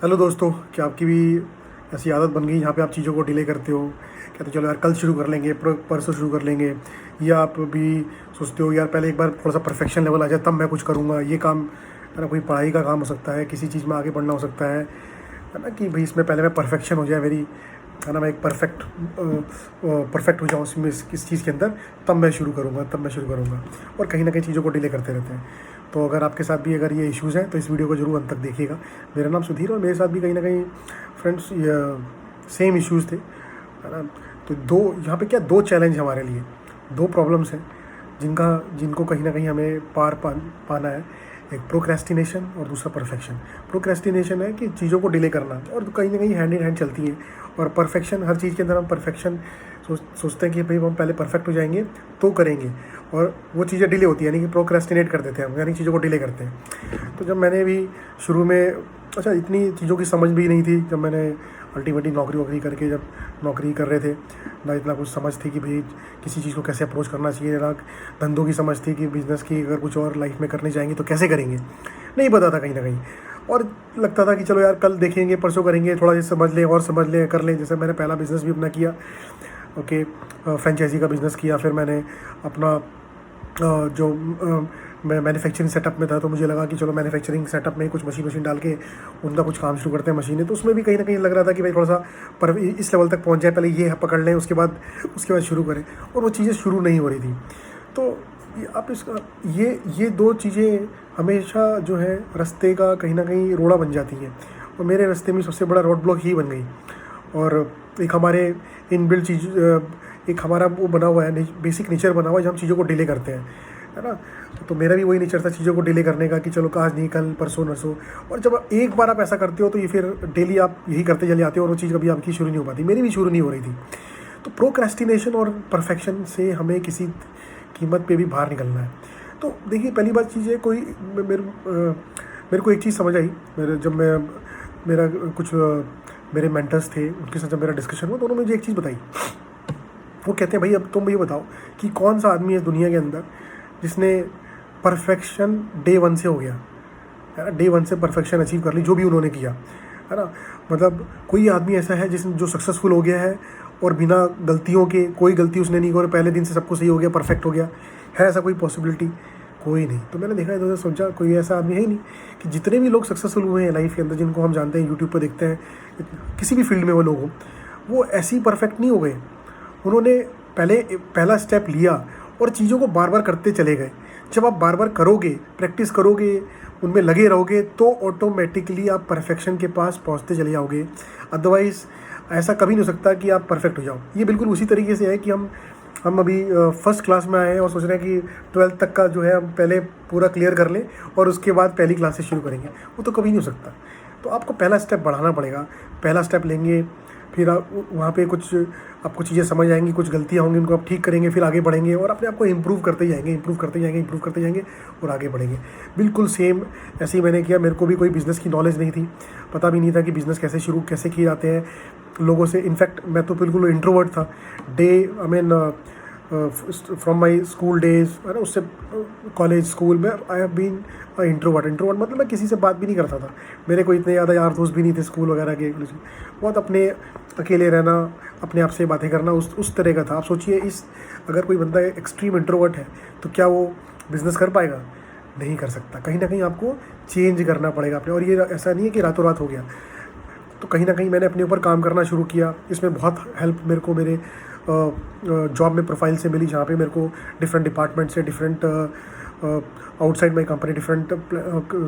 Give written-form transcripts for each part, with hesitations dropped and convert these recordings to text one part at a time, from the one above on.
Hello दोस्तों, क्या आपकी भी ऐसी आदत बन गई जहाँ पे आप चीज़ों को डिले करते हो? कहते हो चलो यार कल शुरू कर लेंगे, परसों शुरू कर लेंगे, या आप भी सोचते हो यार पहले एक बार थोड़ा सा परफेक्शन लेवल आ जाए तब मैं कुछ करूँगा। ये काम है ना, कोई पढ़ाई का काम हो सकता है, किसी चीज़ में आगे बढ़ना हो सकता है ना, कि भाई इसमें पहले मैं परफेक्शन हो जाए मेरी, है ना, मैं एक परफेक्ट हो जाऊँ उसमें किस चीज़ के अंदर, तब मैं शुरू करूँगा। और कहीं ना कहीं चीज़ों को डिले करते रहते हैं। तो अगर आपके साथ भी अगर ये इश्यूज़ हैं तो इस वीडियो को ज़रूर अंत तक देखिएगा। मेरा नाम सुधीर और मेरे साथ भी कहीं ना कहीं फ्रेंड्स सेम इश्यूज़ थे, है ना। तो दो यहाँ पे क्या, दो चैलेंज हमारे लिए, दो प्रॉब्लम्स हैं जिनको कहीं ना कहीं हमें पाना है। एक प्रोक्रेस्टिनेशन और दूसरा परफेक्शन। प्रोक्रेस्टिनेशन है कि चीज़ों को डिले करना, और कहीं ना कहीं हैंड इन हैंड चलती है। और परफेक्शन, हर चीज़ के अंदर हम परफेक्शन सोचते हैं कि भाई हम पहले परफेक्ट हो जाएंगे तो करेंगे, और वो चीज़ें डिले होती है, यानी कि प्रोक्रेस्टिनेट कर देते हैं हम, यानी चीज़ों को डिले करते हैं। तो जब मैंने भी शुरू में, अच्छा, इतनी चीज़ों की समझ भी नहीं थी, जब मैंने अल्टीमेटली नौकरी वोकरी करके जब नौकरी कर रहे थे ना, इतना कुछ समझ थी कि भाई किसी चीज़ को कैसे अप्रोच करना चाहिए, ना धंधों की समझ थी कि बिज़नेस की अगर कुछ और लाइफ में करने जाएंगे तो कैसे करेंगे, नहीं पता था कहीं ना कहीं। और लगता था कि चलो यार कल देखेंगे, परसों करेंगे, थोड़ा ये समझ लें और समझ लें, कर लें। जैसे मैंने पहला बिज़नेस भी अपना किया, ओके, फ्रेंचाइजी का बिज़नेस किया। फिर मैंने अपना जो मैं मैन्युफैक्चरिंग सेटअप में था, तो मुझे लगा कि चलो मैन्युफैक्चरिंग सेटअप में कुछ मशीन डाल के उनका कुछ काम शुरू करते हैं मशीनें। तो उसमें भी कहीं ना कहीं लग रहा था कि भाई थोड़ा सा पर इस लेवल तक पहुंच जाए, पहले ये पकड़ लें, उसके बाद शुरू करें। और वो चीज़ें शुरू नहीं हो रही थी। तो आप इसका ये दो चीज़ें हमेशा जो है रास्ते का कहीं ना कहीं रोड़ा बन जाती हैं, और मेरे रास्ते में सबसे बड़ा रोड ब्लॉक ही बन गई। और एक हमारे इनबिल्ट चीज़, एक हमारा वो बना हुआ है, बेसिक नेचर बना हुआ है जब हम चीज़ों को डिले करते हैं, है ना। तो मेरा भी वही नेचर था चीज़ों को डिले करने का, कि चलो आज नहीं, कल, परसों, नरसों। और जब एक बार आप ऐसा करते हो तो ये फिर डेली आप यही करते चले आते हो, और वो चीज़ कभी आपकी शुरू नहीं हो पाती। मेरी भी शुरू नहीं हो रही थी। तो प्रोक्रेस्टिनेशन और परफेक्शन से हमें किसी कीमत पे भी बाहर निकलना है। तो देखिए, पहली बात चीज़ है, मेरे को एक चीज़ समझ आई, मेरा कुछ मेरे मेंटर्स थे, उनके साथ जब मेरा डिस्कशन हुआ तो उन्होंने मुझे एक चीज़ बताई। वो कहते हैं भाई अब तुम ये बताओ कि कौन सा आदमी है दुनिया के अंदर जिसने परफेक्शन डे वन से हो गया, है ना, डे वन से परफेक्शन अचीव कर ली, जो भी उन्होंने किया, है ना। मतलब कोई आदमी ऐसा है जो सक्सेसफुल हो गया है और बिना गलतियों के, कोई गलती उसने नहीं की और पहले दिन से सब कुछ सही हो गया, परफेक्ट हो गया? है ऐसा कोई पॉसिबिलिटी? कोई नहीं। तो मैंने देखा, इधर सोचा कोई ऐसा आदमी है ही नहीं। कि जितने भी लोग सक्सेसफुल हुए हैं लाइफ के अंदर, जिनको हम जानते हैं, यूट्यूब पर देखते हैं, किसी भी फील्ड में वो लोग हों, वो ऐसे ही परफेक्ट नहीं हो गए। उन्होंने पहला स्टेप लिया और चीज़ों को बार बार करते चले गए। जब आप बार बार करोगे, प्रैक्टिस करोगे, उनमें लगे रहोगे, तो ऑटोमेटिकली आप परफेक्शन के पास पहुंचते चले जाओगे। अदरवाइज़ ऐसा कभी नहीं हो सकता कि आप परफेक्ट हो जाओ। ये बिल्कुल उसी तरीके से है कि हम अभी फर्स्ट क्लास में आए हैं और सोच रहे हैं कि 12th तक का जो है हम पहले पूरा क्लियर कर लें और उसके बाद पहली क्लास से शुरू करेंगे। वो तो कभी नहीं हो सकता। तो आपको पहला स्टेप बढ़ाना पड़ेगा। पहला स्टेप लेंगे, फिर वहाँ पे कुछ आपको चीज़ें समझ आएंगी, कुछ गलतियाँ होंगी, उनको आप ठीक करेंगे, फिर आगे बढ़ेंगे और अपने आप को इम्प्रूव करते जाएंगे और आगे बढ़ेंगे। बिल्कुल सेम ऐसे ही मैंने किया। मेरे को भी कोई बिज़नेस की नॉलेज नहीं थी, पता भी नहीं था कि बिज़नेस कैसे किए जाते हैं लोगों से। इनफैक्ट मैं तो बिल्कुल इंट्रोवर्ट था। फ्रॉम माई स्कूल डेज, है ना, उससे कॉलेज, स्कूल में आई हैव बीन इंट्रोवर्ट। मतलब मैं किसी से बात भी नहीं करता था। मेरे को इतने ज़्यादा यार दोस्त भी नहीं थे स्कूल वगैरह के। बहुत अपने अकेले रहना, अपने आप से बातें करना, उस तरह का था। आप सोचिए, अगर कोई बंदा एक्सट्रीम इंट्रोवर्ट है तो क्या वो बिज़नेस कर पाएगा? नहीं कर सकता। कहीं ना कहीं आपको चेंज करना पड़ेगा अपने। और ये ऐसा नहीं है कि रातों रात हो गया। तो कहीं ना कहीं मैंने अपने ऊपर काम करना शुरू किया। इसमें बहुत हेल्प मेरे को मेरे जॉब में प्रोफाइल से मिली, जहाँ पे मेरे को डिफरेंट डिपार्टमेंट से, different outside my company, different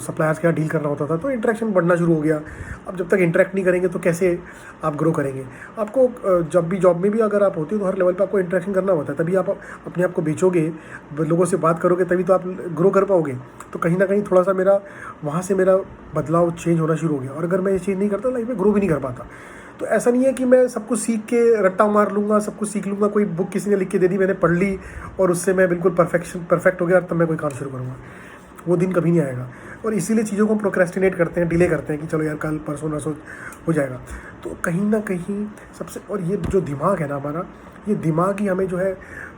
suppliers के साथ डील करना होता था। तो इंटरेक्शन बढ़ना शुरू हो गया। अब जब तक इंटरेक्ट नहीं करेंगे तो कैसे आप ग्रो करेंगे? आपको जब भी जॉब में भी अगर आप होते हो तो हर लेवल पे आपको इंटरेक्शन करना होता है, तभी आप अपने आप को बेचोगे, लोगों से बात करोगे, तभी तो आप ग्रो कर पाओगे। तो कहीं ना कहीं थोड़ा सा वहाँ से मेरा बदलाव चेंज होना शुरू हो गया। और अगर मैं ये चीज़ नहीं करता, लाइफ में ग्रो भी नहीं कर पाता। तो ऐसा नहीं है कि मैं सब कुछ सीख के रट्टा मार लूँगा, सब कुछ सीख लूँगा, कोई बुक किसी ने लिख के दे दी, मैंने पढ़ ली और उससे मैं बिल्कुल परफेक्ट हो गया और तब मैं कोई काम शुरू करूँगा। वो दिन कभी नहीं आएगा। और इसीलिए चीज़ों को हम प्रोक्रेस्टिनेट करते हैं, डिले करते हैं कि चलो यार कल, परसों, नरसों हो जाएगा। तो कहीं ना कहीं और ये जो दिमाग है ना हमारा, ये दिमाग ही हमें जो है,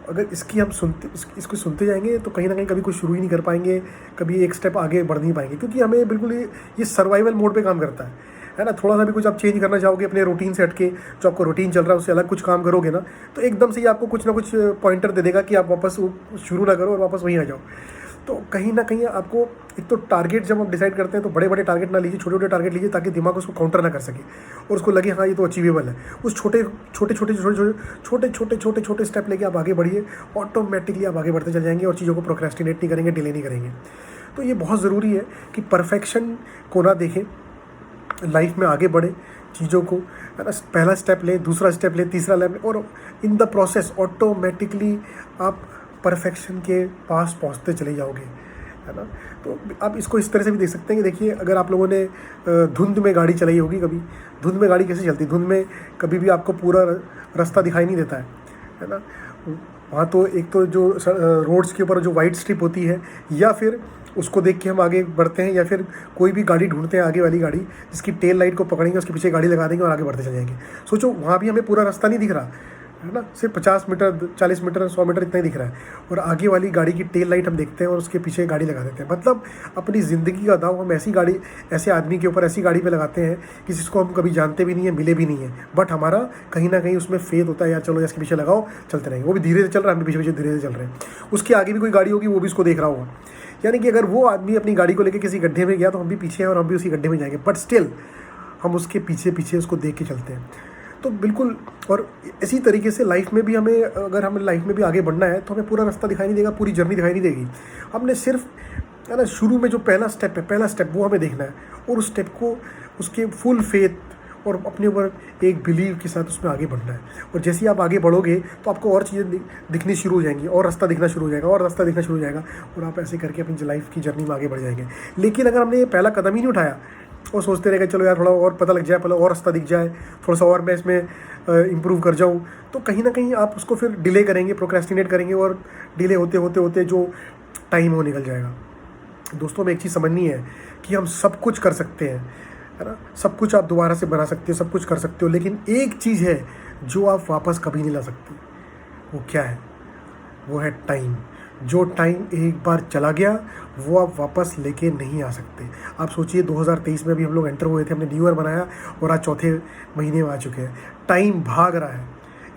अगर इसको सुनते जाएंगे तो कहीं ना कहीं कभी कुछ शुरू ही नहीं कर पाएंगे, कभी एक स्टेप आगे बढ़ नहीं पाएंगे। क्योंकि हमें बिल्कुल ये सर्वाइवल मोड पे काम करता है। है ना। थोड़ा सा भी कुछ आप चेंज करना चाहोगे अपने रूटीन से हटके, जो आपको रूटीन चल रहा है उससे अलग कुछ काम करोगे ना, तो एकदम से ही आपको कुछ ना कुछ पॉइंटर दे देगा कि आप वापस शुरू ना करो और वापस वहीं आ जाओ। तो कहीं ना कहीं आपको एक तो टारगेट जब आप डिसाइड करते हैं तो बड़े बड़े टारगेट ना लीजिए, छोटे छोटे टारगेट लीजिए, ताकि दिमाग उसको काउंटर ना कर सके और उसको लगे हाँ ये तो अचीवेबल है। उस छोटे छोटे स्टेप लेके आप आगे बढ़िए, ऑटोमेटिकली आप आगे बढ़ते चले जाएंगे और चीज़ों को प्रोक्रेस्टिनेट नहीं करेंगे, डिले नहीं करेंगे। तो ये बहुत ज़रूरी है कि परफेक्शन को ना देखें, लाइफ में आगे बढ़े, चीज़ों को है ना, पहला स्टेप लें, दूसरा स्टेप लें, तीसरा लें, और इन द प्रोसेस ऑटोमेटिकली आप परफेक्शन के पास पहुंचते चले जाओगे, है ना। तो आप इसको इस तरह से भी देख सकते हैं कि देखिए, अगर आप लोगों ने धुंध में गाड़ी चलाई होगी कभी, धुंध में गाड़ी कैसे चलती है, धुंध में कभी भी आपको पूरा रास्ता दिखाई नहीं देता है ना। वहाँ तो एक तो जो रोड्स के ऊपर जो वाइट स्ट्रिप होती है, या फिर उसको देख के हम आगे बढ़ते हैं, या फिर कोई भी गाड़ी ढूंढते हैं आगे वाली गाड़ी जिसकी टेल लाइट को पकड़ेंगे, उसके पीछे गाड़ी लगा देंगे और आगे बढ़ते चले जाएंगे। सोचो वहाँ भी हमें पूरा रास्ता नहीं दिख रहा है ना, सिर्फ 50 मीटर 40 मीटर 100 मीटर इतना ही दिख रहा है, और आगे वाली गाड़ी की टेल लाइट हम देखते हैं और उसके पीछे गाड़ी लगा देते हैं। मतलब अपनी ज़िंदगी का दाव हम ऐसे आदमी के ऊपर ऐसी गाड़ी पे लगाते हैं कि जिसको हम कभी जानते भी नहीं है, मिले भी नहीं है, बट हमारा कहीं ना कहीं उसमें फेथ होता है, यार चलो इसके पीछे लगाओ, चलते रहेंगे। वो भी धीरे से चल रहा है, हम भी पीछे पीछे धीरे से चल रहे हैं, उसके आगे भी कोई गाड़ी होगी, वो भी इसको देख रहा होगा। यानी कि अगर वो आदमी अपनी गाड़ी को लेकर किसी गड्ढे में गया तो हम भी पीछे हैं और हम भी उसी गड्ढे में जाएंगे, बट स्टिल हम उसके पीछे पीछे उसको देख के चलते हैं। तो बिल्कुल, और इसी तरीके से लाइफ में भी हमें, अगर हमें लाइफ में भी आगे बढ़ना है तो हमें पूरा रास्ता दिखाई नहीं देगा, पूरी जर्नी दिखाई नहीं देगी। हमने सिर्फ है ना शुरू में जो पहला स्टेप वो हमें देखना है, और उस स्टेप को उसके फुल फेथ और अपने ऊपर एक बिलीव के साथ उसमें आगे बढ़ना है। और जैसे ही आप आगे बढ़ोगे तो आपको और चीज़ें दिखनी शुरू हो जाएंगी, और रास्ता दिखना शुरू हो जाएगा, और रास्ता दिखना शुरू हो जाएगा, और आप ऐसे करके अपनी लाइफ की जर्नी में आगे बढ़ जाएंगे। लेकिन अगर हमने ये पहला कदम ही नहीं उठाया और सोचते रहेगा चलो यार थोड़ा और पता लग जाए, पहले और रास्ता दिख जाए, थोड़ा सा और मैं इसमें इम्प्रूव कर जाऊँ, तो कहीं ना कहीं आप उसको फिर डिले करेंगे, प्रोक्रेस्टिनेट करेंगे, और डिले होते होते होते जो टाइम वो निकल जाएगा। दोस्तों, में एक चीज़ समझनी है कि हम सब कुछ कर सकते हैं, है ना, सब कुछ आप दोबारा से बना सकते हो, सब कुछ कर सकते हो, लेकिन एक चीज़ है जो आप वापस कभी नहीं ला सकते। वो क्या है? वो है टाइम। जो टाइम एक बार चला गया वो आप वापस लेके नहीं आ सकते। आप सोचिए 2023 में भी हम लोग एंटर हुए थे, हमने न्यू ईयर बनाया और आज चौथे महीने में आ चुके हैं। टाइम भाग रहा है,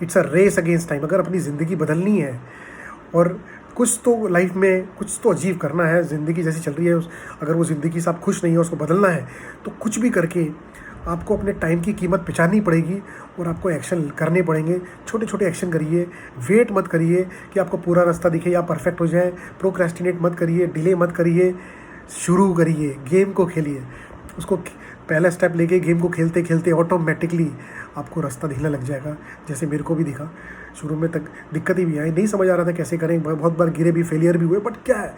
it's a race against time. अगर अपनी ज़िंदगी बदलनी है और कुछ तो लाइफ में कुछ तो अचीव करना है, ज़िंदगी जैसी चल रही है अगर वो ज़िंदगी से आप खुश नहीं है, उसको बदलना है, तो कुछ भी करके आपको अपने टाइम की कीमत पहचाननी पड़ेगी और आपको एक्शन करने पड़ेंगे। छोटे छोटे एक्शन करिए, वेट मत करिए कि आपको पूरा रास्ता दिखे या परफेक्ट हो जाए, प्रोक्रेस्टिनेट मत करिए, डिले मत करिए, शुरू करिए, गेम को खेलिए। उसको पहला स्टेप लेके गेम को खेलते खेलते ऑटोमेटिकली आपको रास्ता दिखने लग जाएगा, जैसे मेरे को भी दिखा। शुरू में तक दिक्कत ही भी आई, नहीं समझ आ रहा था कैसे करें, बहुत बार गिरे भी, फेलियर भी हुए, बट क्या है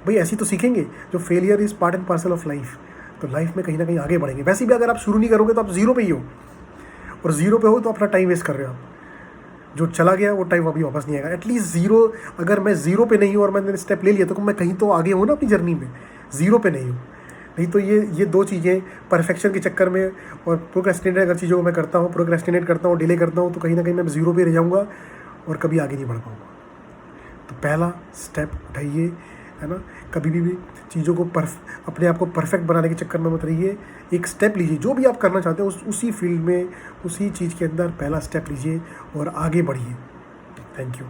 भाई, ऐसी तो सीखेंगे। जो failure is part and parcel of life, तो लाइफ में कहीं ना कहीं आगे बढ़ेंगे। वैसे भी अगर आप शुरू नहीं करोगे तो आप जीरो पे ही हो, और जीरो पे हो तो अपना टाइम वेस्ट कर रहे हो आप। जो चला गया वो टाइम अभी वापस नहीं आएगा। एटलीस्ट जीरो, अगर मैं जीरो पे नहीं हूँ और मैंने स्टेप ले लिया तो मैं कहीं तो आगे हूँ ना अपनी जर्नी में, जीरो पे नहीं हूँ। नहीं तो ये दो चीज़ें परफेक्शन के चक्कर में और प्रोक्रेस्टिनेट अगर चीज़ों को मैं करता हूँ, प्रोक्रेस्टिनेट करता हूँ, डिले करता हूँ, तो कहीं ना कहीं मैं जीरो पे रह जाऊँगा और कभी आगे नहीं बढ़ पाऊँगा। तो पहला स्टेप उठाइए, है ना। कभी भी चीज़ों को अपने आप को परफेक्ट बनाने के चक्कर में मत रहिए। एक स्टेप लीजिए, जो भी आप करना चाहते हो उसी फील्ड में, उसी चीज़ के अंदर पहला स्टेप लीजिए और आगे बढ़िए। Thank you.